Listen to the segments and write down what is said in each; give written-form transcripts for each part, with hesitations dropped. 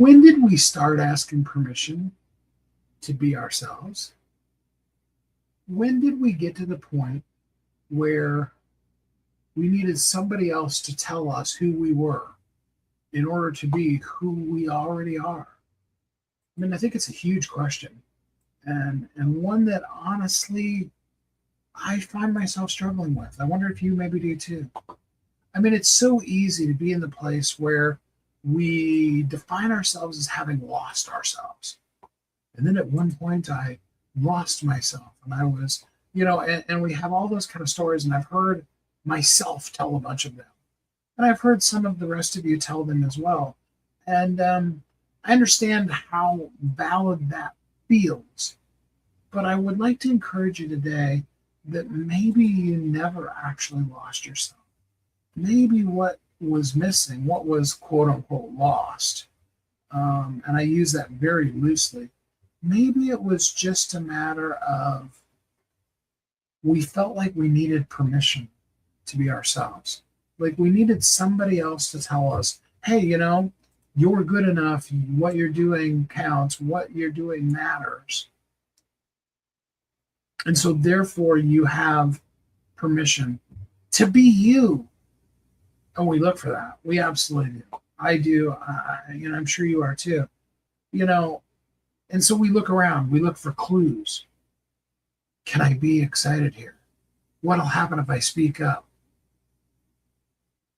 When did we start asking permission to be ourselves? When did we get to the point where we needed somebody else to tell us who we were in order to be who we already are? I mean, I think it's a huge question, and one that honestly I find myself struggling with. I wonder if you maybe do too. I mean, it's so easy to be in the place where we define ourselves as having lost ourselves. And then at one point, I lost myself, and I was, and we have all those kind of stories, and I've heard myself tell a bunch of them, and I've heard some of the rest of you tell them as well. And I understand how valid that feels, but I would like to encourage you today that maybe you never actually lost yourself. Maybe what was missing, what was quote unquote lost, and I use that very loosely, maybe it was just a matter of we felt like we needed permission to be ourselves. Like we needed somebody else to tell us, hey, you're good enough. What you're doing counts. What you're doing matters. And so, therefore, you have permission to be you. And we look for that. We absolutely do. I do. I'm sure you are too. And so we look around. We look for clues. Can I be excited here? What'll happen if I speak up?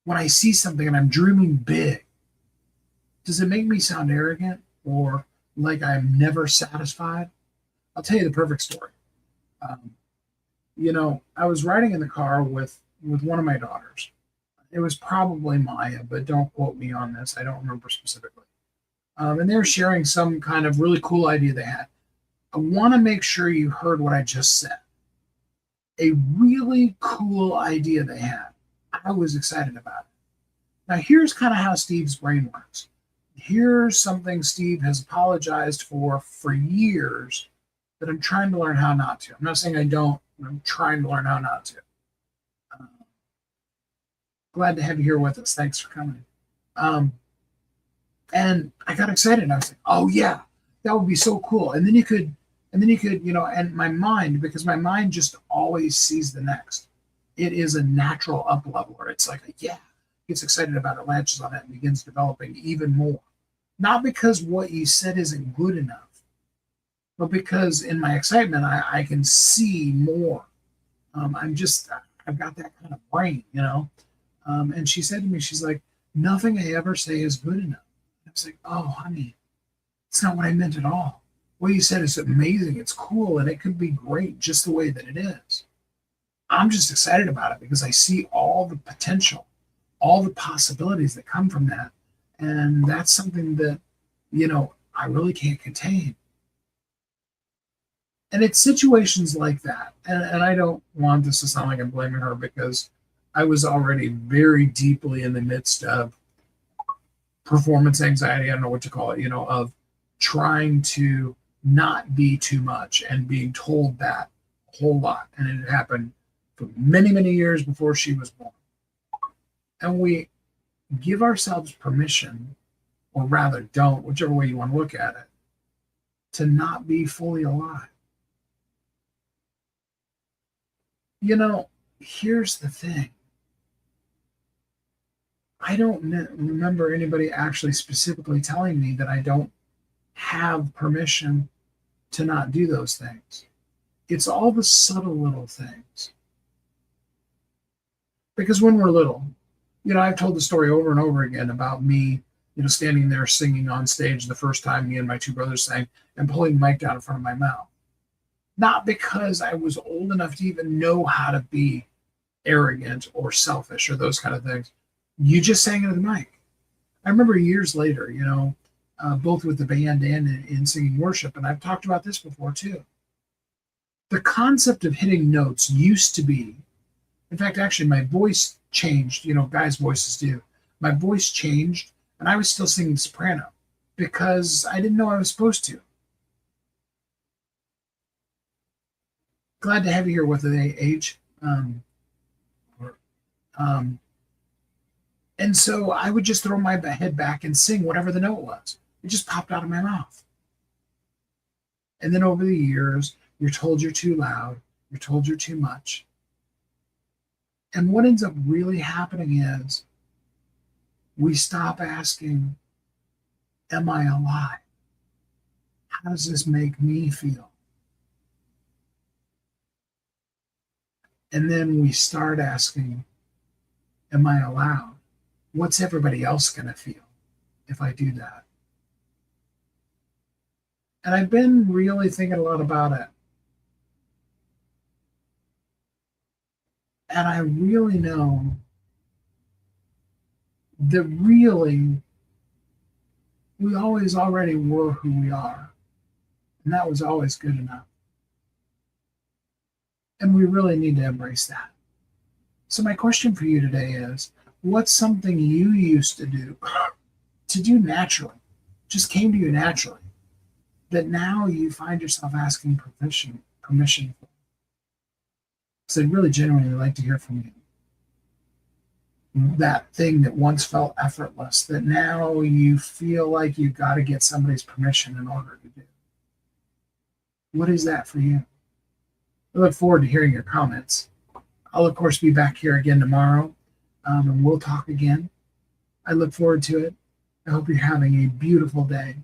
When I see something and I'm dreaming big, does it make me sound arrogant or like I'm never satisfied? I'll tell you the perfect story. I was riding in the car with one of my daughters. It was probably Maya, but don't quote me on this. I don't remember specifically. And they were sharing some kind of really cool idea they had. I want to make sure you heard what I just said. A really cool idea they had. I was excited about it. Now, here's kind of how Steve's brain works. Here's something Steve has apologized for years that I'm trying to learn how not to. I'm not saying I don't, but I'm trying to learn how not to. Glad to have you here with us. Thanks for coming. And I got excited. I was like, oh yeah, that would be so cool. And then you could, and my mind, because my mind just always sees the next. It is a natural up leveler. It's like, yeah, gets excited about it, latches on it, and begins developing even more. Not because what you said isn't good enough, but because in my excitement, I can see more. I've got that kind of brain, And she said to me, she's like, nothing I ever say is good enough. I was like, oh, honey, it's not what I meant at all. What you said is amazing. It's cool, and it could be great just the way that it is. I'm just excited about it because I see all the potential, all the possibilities that come from that. And that's something that, I really can't contain. And it's situations like that. And I don't want this to sound like I'm blaming her because I was already very deeply in the midst of performance anxiety. I don't know what to call it, of trying to not be too much and being told that a whole lot. And it happened for many, many years before she was born. And we give ourselves permission, or rather don't, whichever way you want to look at it, to not be fully alive. Here's the thing. I don't remember anybody actually specifically telling me that I don't have permission to not do those things. It's all the subtle little things. Because when we're little, I've told the story over and over again about me, standing there singing on stage the first time me and my two brothers sang and pulling the mic down in front of my mouth. Not because I was old enough to even know how to be arrogant or selfish or those kind of things. You just sang into the mic. I remember years later, both with the band and in singing worship, and I've talked about this before too. The concept of hitting notes used to be, in fact, actually my voice changed, guys' voices do. My voice changed and I was still singing soprano because I didn't know I was supposed to. Glad to have you here with the age. And so I would just throw my head back and sing whatever the note was. It just popped out of my mouth. And then over the years, you're told you're too loud, you're told you're too much. And what ends up really happening is we stop asking, am I alive? How does this make me feel? And then we start asking, am I allowed? What's everybody else going to feel if I do that? And I've been really thinking a lot about it. And I really know that really we always already were who we are. And that was always good enough. And we really need to embrace that. So, my question for you today is, what's something you used to do naturally, just came to you naturally, that now you find yourself asking permission for? So I'd really genuinely like to hear from you. That thing that once felt effortless, that now you feel like you've got to get somebody's permission in order to do. What is that for you? I look forward to hearing your comments. I'll, of course, be back here again tomorrow, and we'll talk again. I look forward to it. I hope you're having a beautiful day.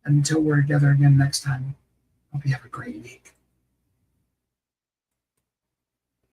And until we're together again next time, I hope you have a great week.